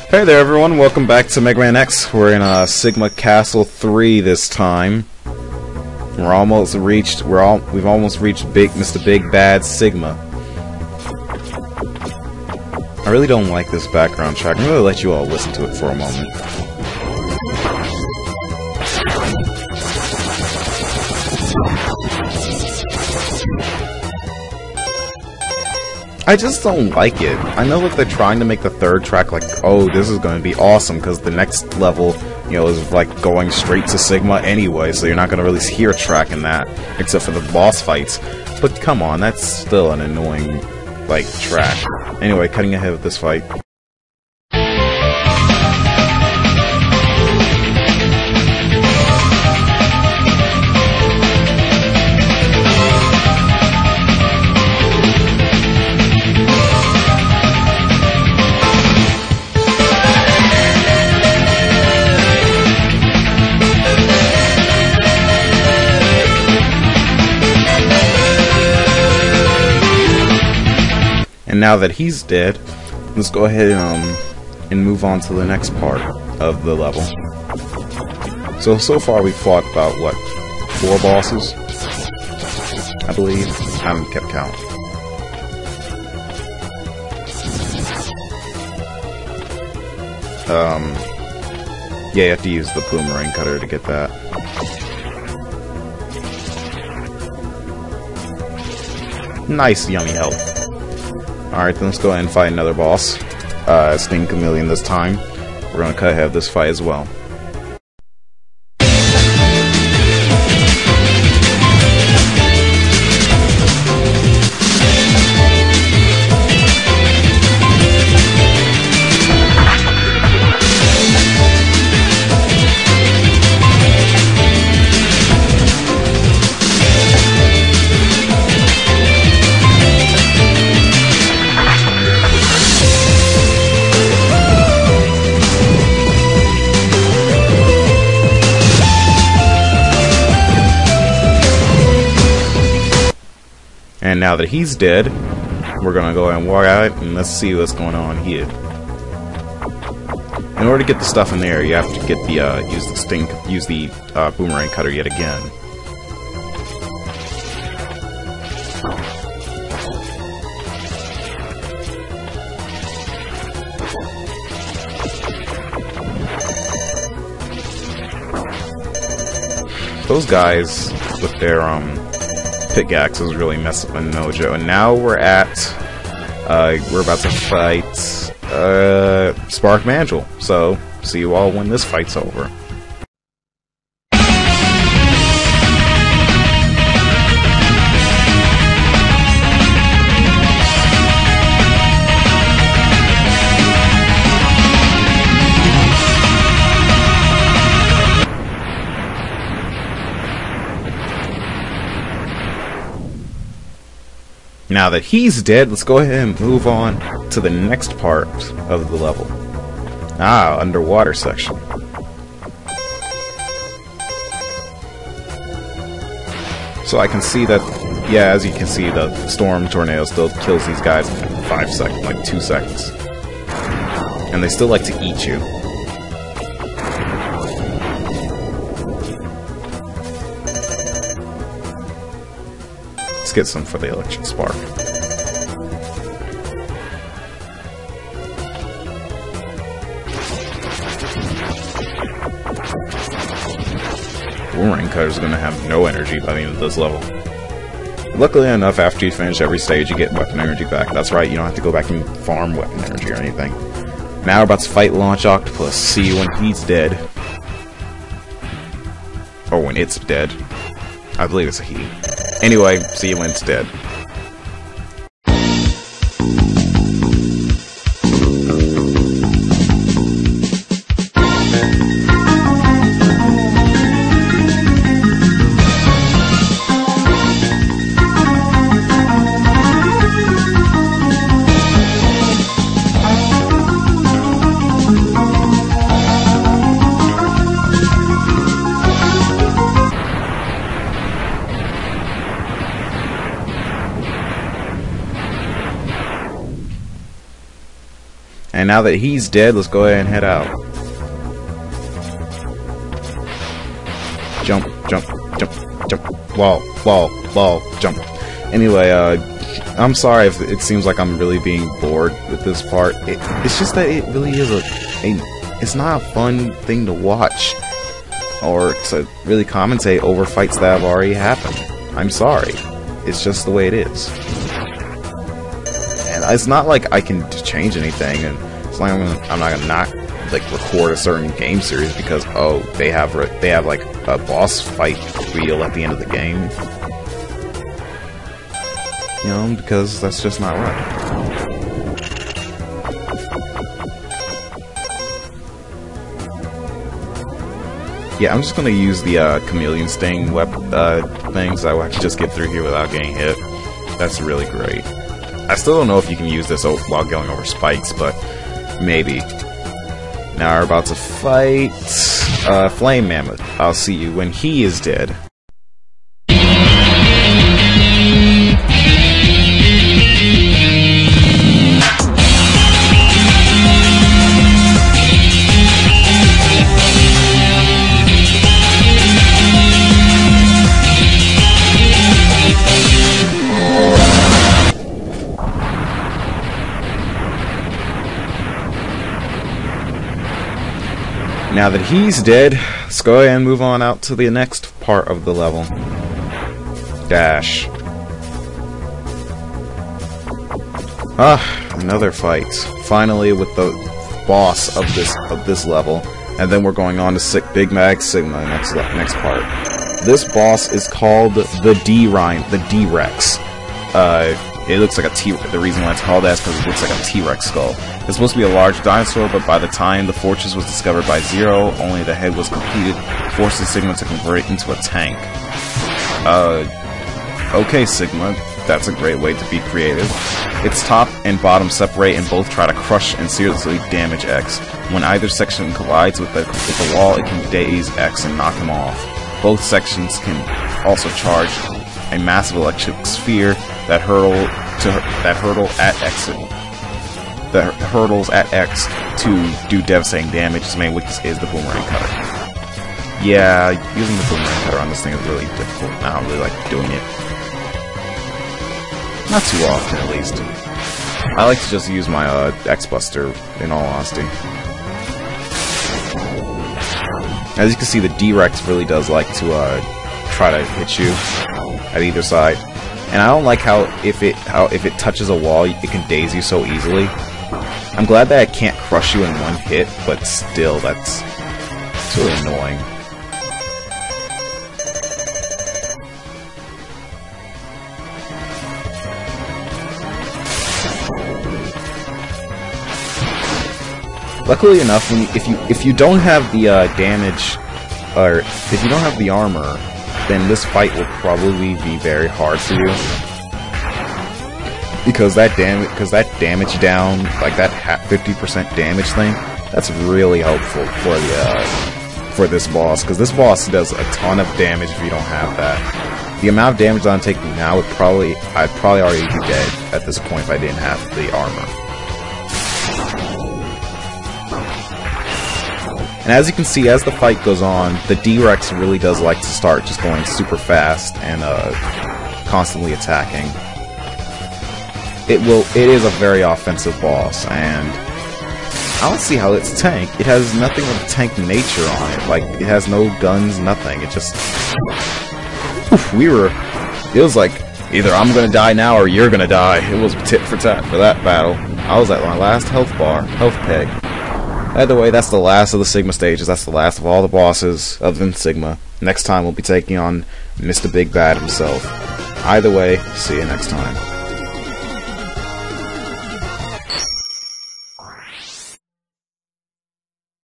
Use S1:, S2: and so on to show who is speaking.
S1: Hey there everyone, welcome back to Megaman X. We're in Sigma Castle 3 this time. We've almost reached Mr. Big Bad Sigma. I really don't like this background track. I'm gonna let you all listen to it for a moment. I just don't like it. I know that they're trying to make the third track like, oh, this is going to be awesome, because the next level, you know, is like going straight to Sigma anyway, so you're not going to really hear a track in that, except for the boss fights. But come on, that's still an annoying, like, track. Anyway, cutting ahead with this fight. And now that he's dead, let's go ahead and move on to the next part of the level. So far we've fought about, what, 4 bosses? I believe. I haven't kept count. Yeah, you have to use the boomerang cutter to get that. Nice, yummy health. Alright, then let's go ahead and fight another boss. Sting Chameleon this time. We're gonna cut ahead of this fight as well. And now that he's dead, we're gonna go ahead and walk out and let's see what's going on here. In order to get the stuff in there, you have to get the use the boomerang cutter yet again. Those guys with their pickaxes really mess up my mojo, and now we're about to fight Spark Mandrill. So see you all when this fight's over. Now that he's dead, let's go ahead and move on to the next part of the level. Underwater section. So I can see that, yeah, as you can see, the storm tornado still kills these guys in 5 seconds, like 2 seconds. And they still like to eat you. Let's get some for the electric spark. Boomerang Cutter's gonna have no energy by the end of this level. Luckily enough, after you finish every stage, you get weapon energy back. That's right, you don't have to go back and farm weapon energy or anything. Now we're about to fight Launch Octopus. See you when he's dead. Or when it's dead. I believe it's a he. Anyway, see you when it's dead. now that he's dead, let's go ahead and head out. Jump, jump, jump, jump, wall, wall, wall, jump. Anyway, I'm sorry if it seems like I'm really being bored with this part. It's just that it really is it's not a fun thing to watch or to really commentate over fights that have already happened. I'm sorry. It's just the way it is. And it's not like I can change anything, and it's like I'm not gonna not like record a certain game series because oh they have like a boss fight reel at the end of the game. You know, because that's just not right. Yeah, I'm just gonna use the chameleon sting thing, so I can just get through here without getting hit. That's really great. I still don't know if you can use this while going over spikes, but maybe. Now we're about to fight Flame Mammoth. I'll see you when he is dead. Now that he's dead, let's go ahead and move on out to the next part of the level. Dash. Another fight. Finally with the boss of this level. And then we're going on to Big Mag Sigma next part. This boss is called the D-Rex. It looks like a T-Rex. The reason why it's called that is because it looks like a T-Rex skull. It's supposed to be a large dinosaur, but by the time the fortress was discovered by Zero, only the head was completed, forcing Sigma to convert it into a tank. Okay, Sigma, that's a great way to be creative. Its top and bottom separate and both try to crush and seriously damage X. When either section collides with the wall, it can daze X and knock him off. Both sections can also charge a massive electric sphere that hurdles at X to do devastating damage. Its main weakness is the boomerang cutter. Yeah, using the boomerang cutter on this thing is really difficult. I don't really like doing it. Not too often, at least. I like to just use my X-Buster, in all honesty. As you can see, the D-Rex really does like to try to hit you at either side. And I don't like how if it touches a wall, it can daze you so easily. I'm glad that it can't crush you in one hit, but still, it's really annoying. Luckily enough, if you don't have the damage, or if you don't have the armor, then this fight will probably be very hard for you. Because that damage down, like that 50% damage thing, that's really helpful for this boss. Because this boss does a ton of damage if you don't have that. The amount of damage that I'm taking now I'd probably already be dead at this point if I didn't have the armor. And as you can see, as the fight goes on, the D-Rex really does like to start just going super fast and constantly attacking. It is a very offensive boss, and I don't see how it's a tank. It has nothing of a tank nature on it. Like, it has no guns, nothing. It just... It was like, either I'm gonna die now or you're gonna die. It was tit for tat for that battle. I was at my last health peg. Either way, that's the last of the Sigma stages. That's the last of all the bosses other than Sigma. Next time we'll be taking on Mr. Big Bad himself. Either way, see you next time.